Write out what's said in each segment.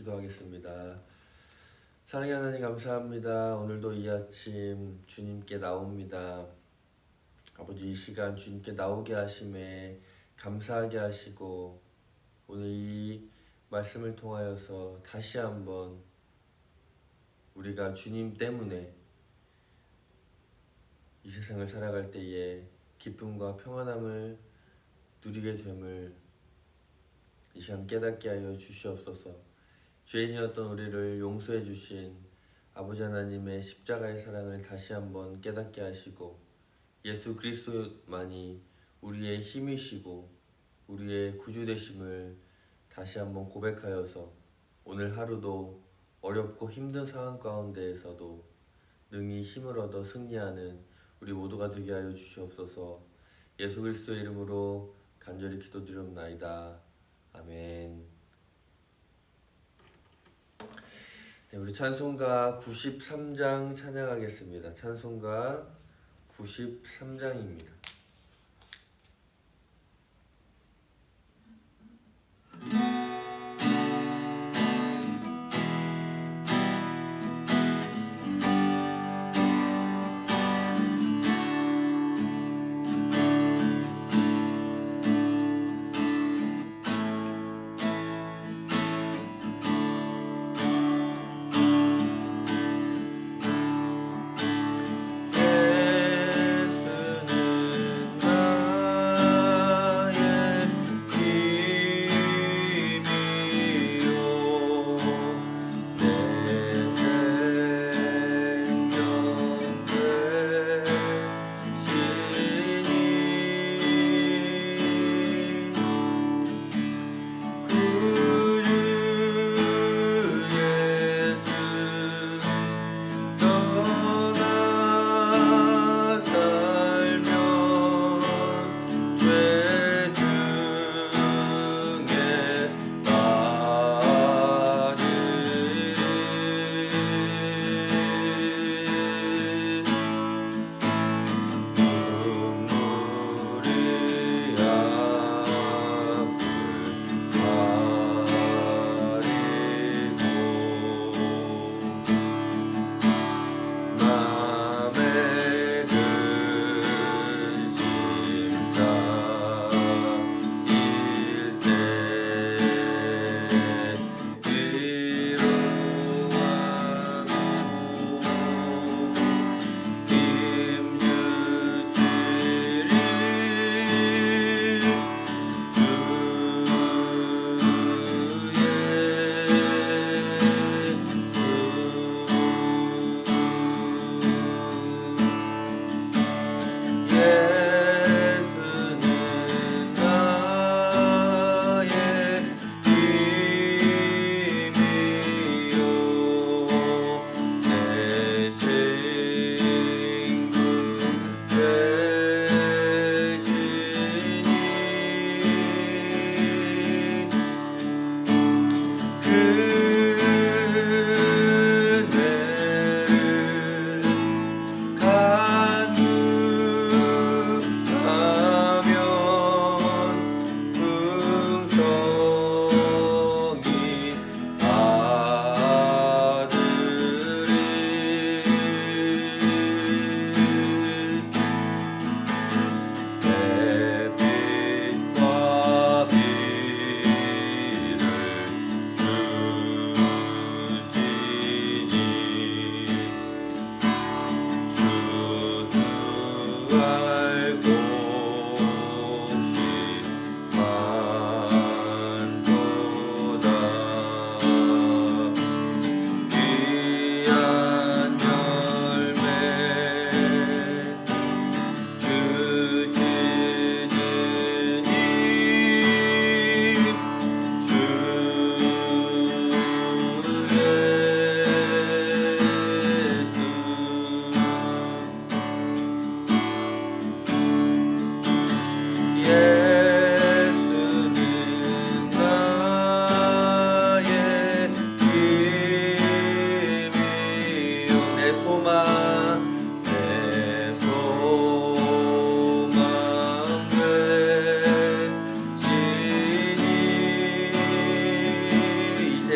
기도하겠습니다. 사랑의 하나님 감사합니다. 오늘도 이 아침 주님께 나옵니다. 아버지, 이 시간 주님께 나오게 하심에 감사하게 하시고 오늘 이 말씀을 통하여서 다시 한번 우리가 주님 때문에 이 세상을 살아갈 때에 기쁨과 평안함을 누리게 됨을 이 시간 깨닫게 하여 주시옵소서. 죄인이었던 우리를 용서해 주신 아버지 하나님의 십자가의 사랑을 다시 한번 깨닫게 하시고 예수 그리스도만이 우리의 힘이시고 우리의 구주 되심을 다시 한번 고백하여서 오늘 하루도 어렵고 힘든 상황 가운데에서도 능히 힘을 얻어 승리하는 우리 모두가 되게 하여 주시옵소서. 예수 그리스도의 이름으로 간절히 기도드리옵나이다. 아멘. 네, 우리 찬송가 93장 찬양하겠습니다. 찬송가 93장입니다.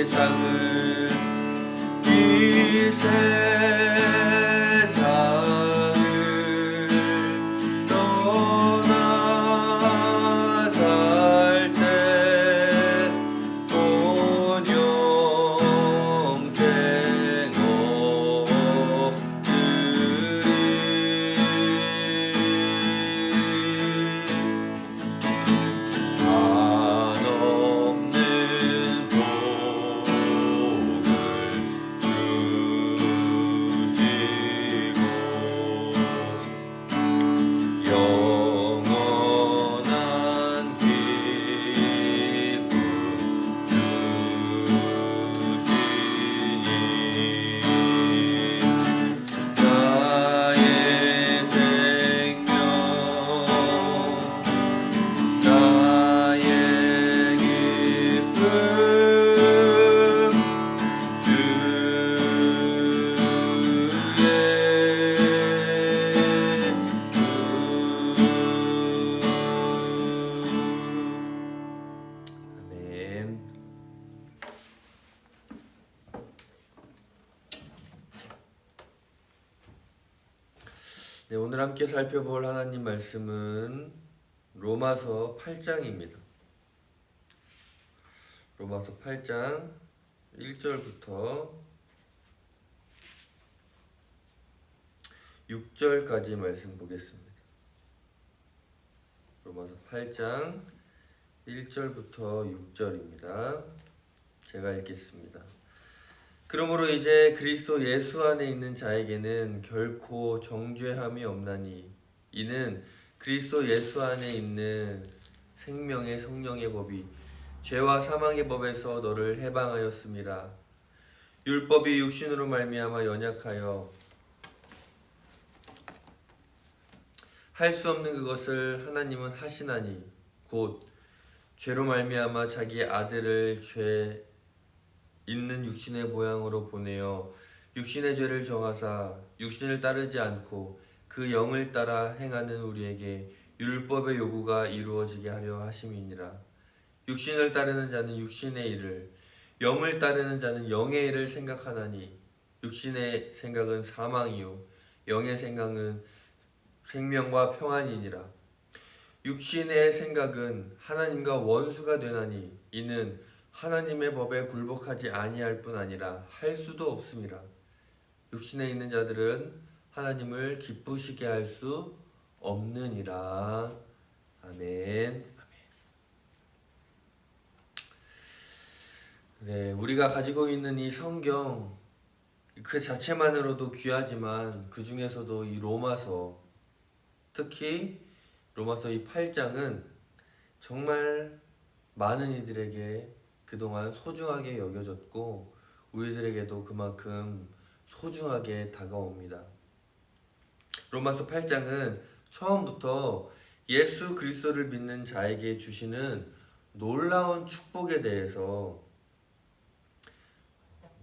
세상을 세상을 떠나 살 때 온 영생 얻으리 한없는 영원한 기쁨 주시니 나의 생명 나의 기쁨 아멘. 네, 오늘 함께 살펴볼 하나님 말씀은 로마서 8장입니다. 로마서 8장 1절부터 6절까지 말씀 보겠습니다. 로마서 8장 1절부터 6절입니다. 제가 읽겠습니다. 그러므로 이제 그리스도 예수 안에 있는 자에게는 결코 정죄함이 없나니 이는 그리스도 예수 안에 있는 생명의 성령의 법이 죄와 사망의 법에서 너를 해방하였음이라. 율법이 육신으로 말미암아 연약하여 할 수 없는 그것을 하나님은 하시나니 곧 죄로 말미암아 자기 아들을 죄 있는 육신의 모양으로 보내어 육신의 죄를 정하사 육신을 따르지 않고 그 영을 따라 행하는 우리에게 율법의 요구가 이루어지게 하려 하심이니라. 육신을 따르는 자는 육신의 일을, 영을 따르는 자는 영의 일을 생각하나니 육신의 생각은 사망이요 영의 생각은 생명과 평안이니라. 육신의 생각은 하나님과 원수가 되나니 이는 하나님의 법에 굴복하지 아니할 뿐 아니라 할 수도 없음이라. 육신에 있는 자들은 하나님을 기쁘시게 할 수 없느니라. 아멘. 네, 우리가 가지고 있는 이 성경 그 자체만으로도 귀하지만 그 중에서도 이 로마서, 특히 로마서 이 8장은 정말 많은 이들에게 그동안 소중하게 여겨졌고 우리들에게도 그만큼 소중하게 다가옵니다. 로마서 8장은 처음부터 예수 그리스도를 믿는 자에게 주시는 놀라운 축복에 대해서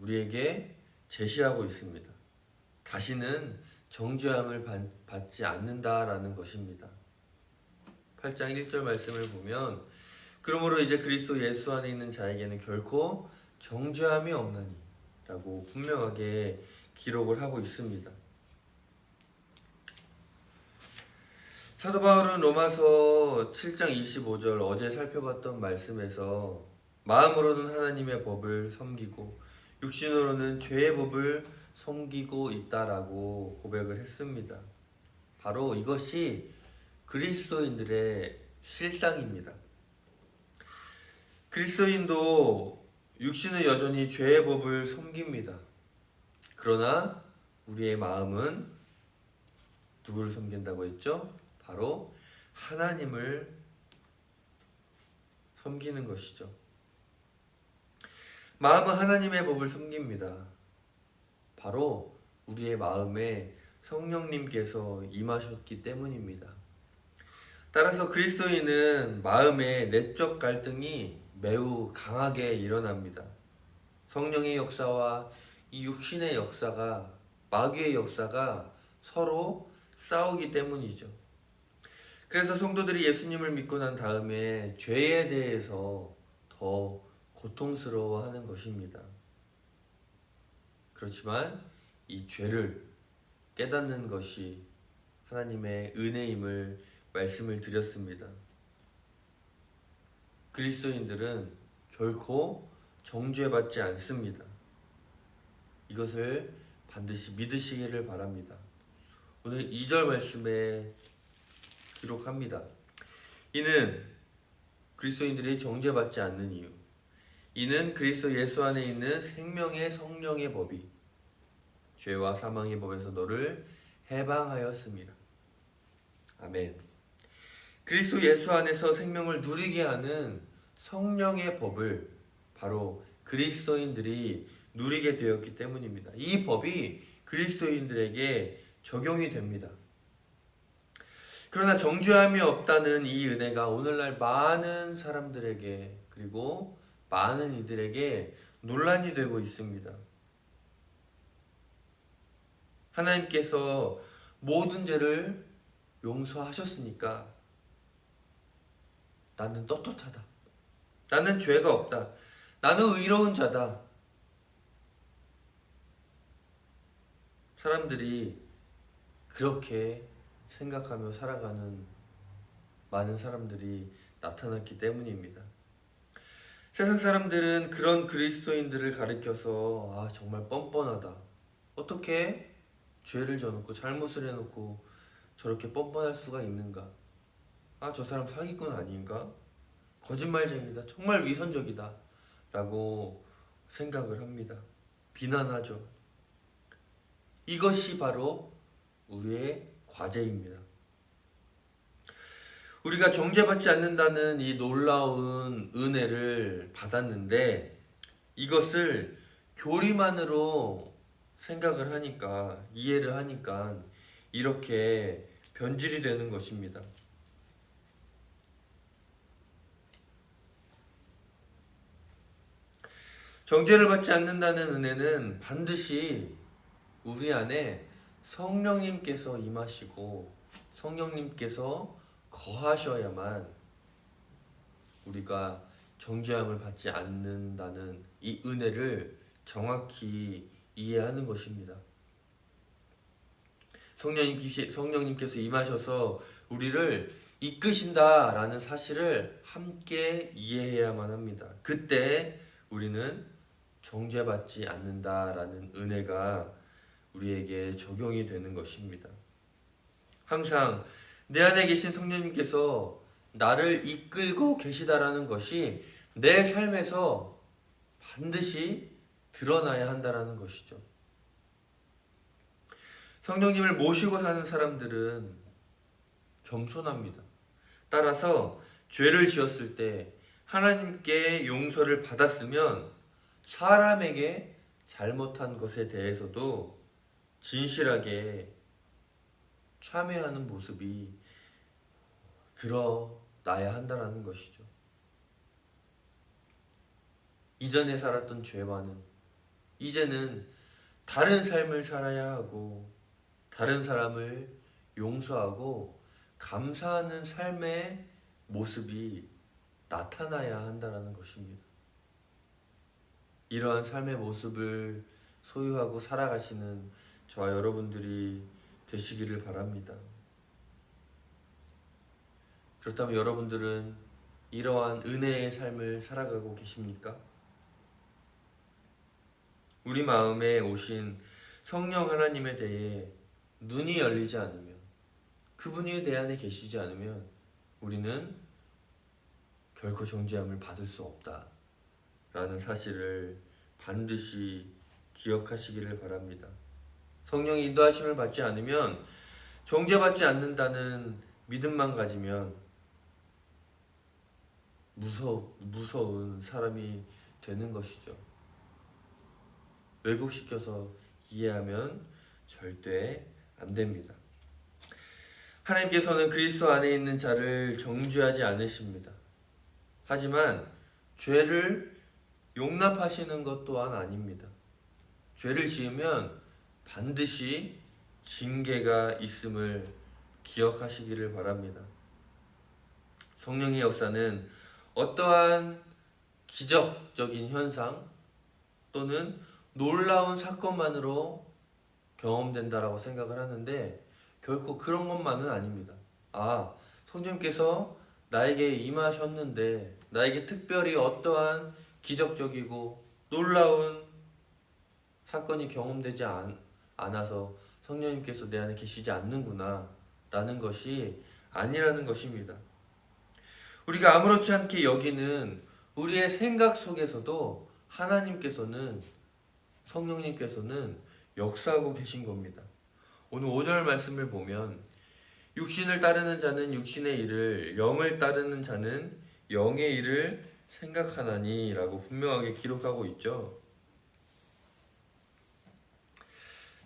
우리에게 제시하고 있습니다. 다시는 정죄함을 받지 않는다라는 것입니다. 8장 1절 말씀을 보면 그러므로 이제 그리스도 예수 안에 있는 자에게는 결코 정죄함이 없나니 라고 분명하게 기록을 하고 있습니다. 사도 바울은 로마서 7장 25절 어제 살펴봤던 말씀에서 마음으로는 하나님의 법을 섬기고 육신으로는 죄의 법을 섬기고 있다라고 고백을 했습니다. 바로 이것이 그리스도인들의 실상입니다. 그리스도인도 육신은 여전히 죄의 법을 섬깁니다. 그러나 우리의 마음은 누구를 섬긴다고 했죠? 바로 하나님을 섬기는 것이죠. 마음은 하나님의 법을 섬깁니다. 바로 우리의 마음에 성령님께서 임하셨기 때문입니다. 따라서 그리스도인은 마음의 내적 갈등이 매우 강하게 일어납니다. 성령의 역사와 이 육신의 역사가, 마귀의 역사가 서로 싸우기 때문이죠. 그래서 성도들이 예수님을 믿고 난 다음에 죄에 대해서 더 고통스러워하는 것입니다. 그렇지만 이 죄를 깨닫는 것이 하나님의 은혜임을 말씀을 드렸습니다. 그리스도인들은 결코 정죄받지 않습니다. 이것을 반드시 믿으시기를 바랍니다. 오늘 2절 말씀에 기록합니다. 이는 그리스도인들이 정죄받지 않는 이유, 이는 그리스도 예수 안에 있는 생명의 성령의 법이 죄와 사망의 법에서 너를 해방하였습니다. 아멘. 그리스도 예수 안에서 생명을 누리게 하는 성령의 법을 바로 그리스도인들이 누리게 되었기 때문입니다. 이 법이 그리스도인들에게 적용이 됩니다. 그러나 정죄함이 없다는 이 은혜가 오늘날 많은 사람들에게 그리고 많은 이들에게 논란이 되고 있습니다. 하나님께서 모든 죄를 용서하셨으니까 나는 떳떳하다. 나는 죄가 없다. 나는 의로운 자다. 사람들이 그렇게 생각하며 살아가는 많은 사람들이 나타났기 때문입니다. 세상 사람들은 그런 그리스도인들을 가리켜서 정말 뻔뻔하다. 어떻게 죄를 져놓고 잘못을 해놓고 저렇게 뻔뻔할 수가 있는가? 저 사람 사기꾼 아닌가? 거짓말쟁이다. 정말 위선적이다. 라고 생각을 합니다. 비난하죠. 이것이 바로 우리의 과제입니다. 우리가 정죄받지 않는다는 이 놀라운 은혜를 받았는데 이것을 교리만으로 생각을 하니까 이해를 하니까 이렇게 변질이 되는 것입니다. 정죄를 받지 않는다는 은혜는 반드시 우리 안에 성령님께서 임하시고 성령님께서 거하셔야만 우리가 정죄함을 받지 않는다는 이 은혜를 정확히 이해하는 것입니다. 성령님께서 임하셔서 우리를 이끄신다라는 사실을 함께 이해해야만 합니다. 그때 우리는 정죄받지 않는다라는 은혜가 우리에게 적용이 되는 것입니다. 항상 내 안에 계신 성령님께서 나를 이끌고 계시다라는 것이 내 삶에서 반드시 드러나야 한다라는 것이죠. 성령님을 모시고 사는 사람들은 겸손합니다. 따라서 죄를 지었을 때 하나님께 용서를 받았으면 사람에게 잘못한 것에 대해서도 진실하게 참회하는 모습이 드러나야 한다는 것이죠. 이전에 살았던 죄와는 이제는 다른 삶을 살아야 하고 다른 사람을 용서하고 감사하는 삶의 모습이 나타나야 한다는 것입니다. 이러한 삶의 모습을 소유하고 살아가시는 저와 여러분들이 되시기를 바랍니다. 그렇다면 여러분들은 이러한 은혜의 삶을 살아가고 계십니까? 우리 마음에 오신 성령 하나님에 대해 눈이 열리지 않으면, 그분이 내 안에 계시지 않으면 우리는 결코 정죄함을 받을 수 없다라는 사실을 반드시 기억하시기를 바랍니다. 성령의 인도하심을 받지 않으면, 정죄받지 않는다는 믿음만 가지면 무서운 사람이 되는 것이죠. 왜곡시켜서 이해하면 절대 안 됩니다. 하나님께서는 그리스도 안에 있는 자를 정죄하지 않으십니다. 하지만 죄를 용납하시는 것 또한 아닙니다. 죄를 지으면 반드시 징계가 있음을 기억하시기를 바랍니다. 성령의 역사는 어떠한 기적적인 현상 또는 놀라운 사건만으로 경험된다라고 생각을 하는데 결코 그런 것만은 아닙니다. 성령님께서 나에게 임하셨는데 나에게 특별히 어떠한 기적적이고 놀라운 사건이 경험되지 않아서 성령님께서 내 안에 계시지 않는구나 라는 것이 아니라는 것입니다. 우리가 아무렇지 않게 여기는 우리의 생각 속에서도 하나님께서는 성령님께서는 역사하고 계신 겁니다. 오늘 5절 말씀을 보면 육신을 따르는 자는 육신의 일을, 영을 따르는 자는 영의 일을 생각하나니 라고 분명하게 기록하고 있죠.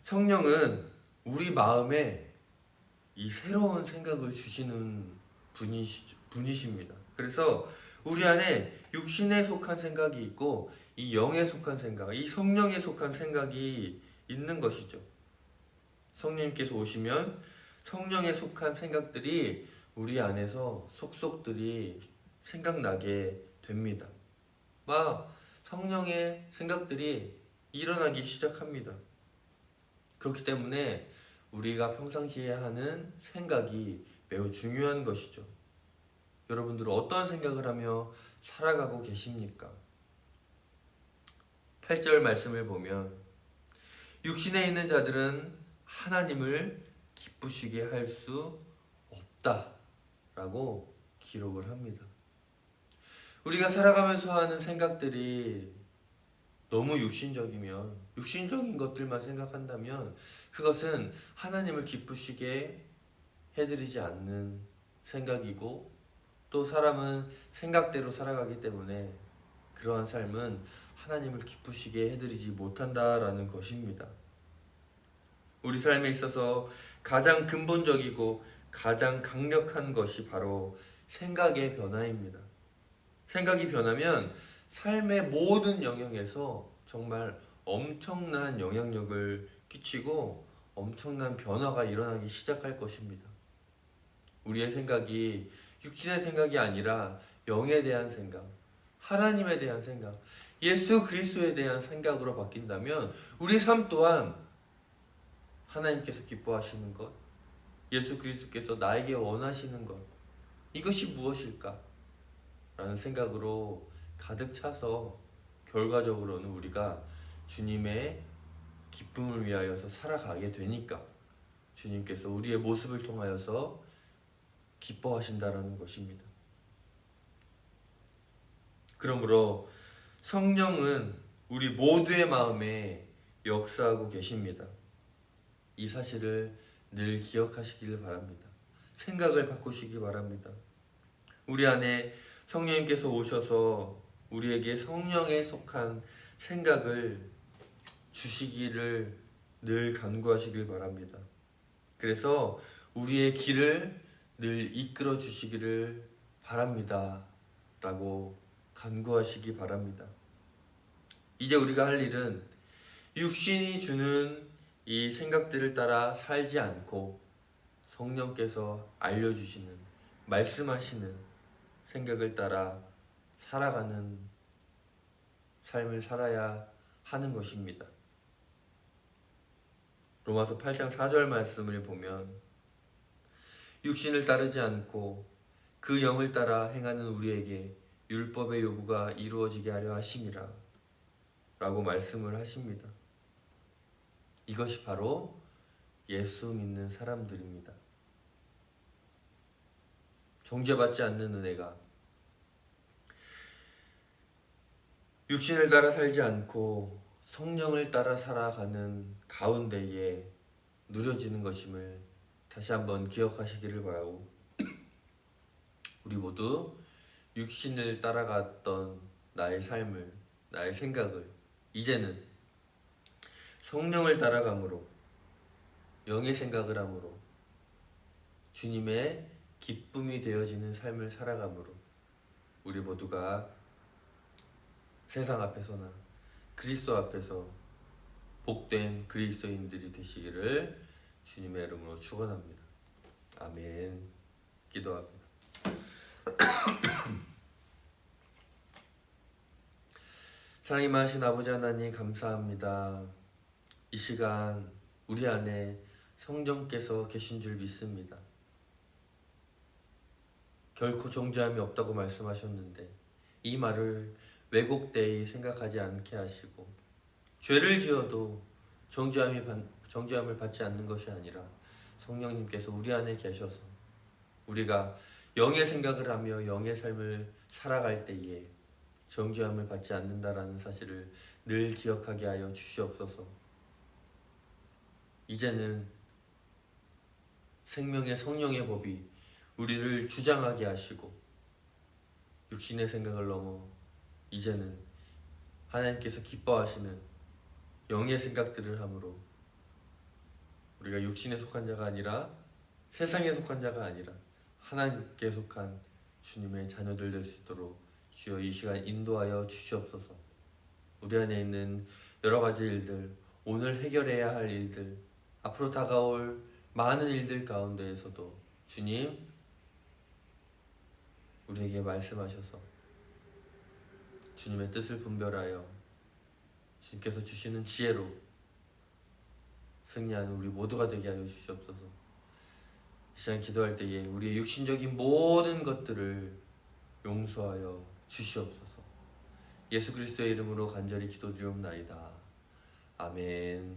성령은 우리 마음에 이 새로운 생각을 주시는 분이십니다. 그래서 우리 안에 육신에 속한 생각이 있고 이 영에 속한 생각, 이 성령에 속한 생각이 있는 것이죠. 성령님께서 오시면 성령에 속한 생각들이 우리 안에서 속속들이 생각나게 됩니다. 막 성령의 생각들이 일어나기 시작합니다. 그렇기 때문에 우리가 평상시에 하는 생각이 매우 중요한 것이죠. 여러분들은 어떤 생각을 하며 살아가고 계십니까? 8절 말씀을 보면 육신에 있는 자들은 하나님을 기쁘시게 할 수 없다 라고 기록을 합니다. 우리가 살아가면서 하는 생각들이 너무 육신적인 것들만 생각한다면 그것은 하나님을 기쁘시게 해드리지 않는 생각이고 또 사람은 생각대로 살아가기 때문에 그러한 삶은 하나님을 기쁘시게 해드리지 못한다라는 것입니다. 우리 삶에 있어서 가장 근본적이고 가장 강력한 것이 바로 생각의 변화입니다. 생각이 변하면 삶의 모든 영역에서 정말 엄청난 영향력을 끼치고 엄청난 변화가 일어나기 시작할 것입니다. 우리의 생각이 육신의 생각이 아니라 영에 대한 생각, 하나님에 대한 생각, 예수 그리스도에 대한 생각으로 바뀐다면 우리 삶 또한 하나님께서 기뻐하시는 것, 예수 그리스도께서 나에게 원하시는 것, 이것이 무엇일까? 라는 생각으로 가득 차서 결과적으로는 우리가 주님의 기쁨을 위하여서 살아가게 되니까 주님께서 우리의 모습을 통하여서 기뻐하신다라는 것입니다. 그러므로 성령은 우리 모두의 마음에 역사하고 계십니다. 이 사실을 늘 기억하시기를 바랍니다. 생각을 바꾸시기 바랍니다. 우리 안에 성령님께서 오셔서 우리에게 성령에 속한 생각을 주시기를 늘 간구하시길 바랍니다. 그래서 우리의 길을 늘 이끌어 주시기를 바랍니다. 라고 간구하시기 바랍니다. 이제 우리가 할 일은 육신이 주는 이 생각들을 따라 살지 않고 성령께서 알려주시는, 말씀하시는 생각을 따라 살아가는 삶을 살아야 하는 것입니다. 로마서 8장 4절 말씀을 보면 육신을 따르지 않고 그 영을 따라 행하는 우리에게 율법의 요구가 이루어지게 하려 하심이라 라고 말씀을 하십니다. 이것이 바로 예수 믿는 사람들입니다. 정죄받지 않는 은혜가 육신을 따라 살지 않고 성령을 따라 살아가는 가운데에 누려지는 것임을 다시 한번 기억하시기를 바라고, 우리 모두 육신을 따라갔던 나의 삶을, 나의 생각을 이제는 성령을 따라감으로, 영의 생각을 함으로 주님의 기쁨이 되어지는 삶을 살아감으로 우리 모두가 세상 앞에서나 그리스도 앞에서 복된 그리스도인들이 되시기를 주님의 이름으로 축원합니다. 아멘. 기도합니다. 사랑이 많으신 아버지 하나님 감사합니다. 이 시간 우리 안에 성령께서 계신 줄 믿습니다. 결코 정죄함이 없다고 말씀하셨는데 이 말을 왜곡되이 생각하지 않게 하시고 죄를 지어도 정죄함을 받지 않는 것이 아니라 성령님께서 우리 안에 계셔서 우리가 영의 생각을 하며 영의 삶을 살아갈 때에 정죄함을 받지 않는다라는 사실을 늘 기억하게 하여 주시옵소서. 이제는 생명의 성령의 법이 우리를 주장하게 하시고 육신의 생각을 넘어 이제는 하나님께서 기뻐하시는 영의 생각들을 함으로 우리가 육신에 속한 자가 아니라 세상에 속한 자가 아니라 하나님께 속한 주님의 자녀들 될 수 있도록 주여 이 시간 인도하여 주시옵소서. 우리 안에 있는 여러 가지 일들, 오늘 해결해야 할 일들, 앞으로 다가올 많은 일들 가운데에서도 주님 우리에게 말씀하셔서 주님의 뜻을 분별하여 주님께서 주시는 지혜로 승리하는 우리 모두가 되게 하여 주시옵소서. 이 시간 기도할 때에 우리의 육신적인 모든 것들을 용서하여 주시옵소서. 예수 그리스도의 이름으로 간절히 기도드리옵나이다. 아멘.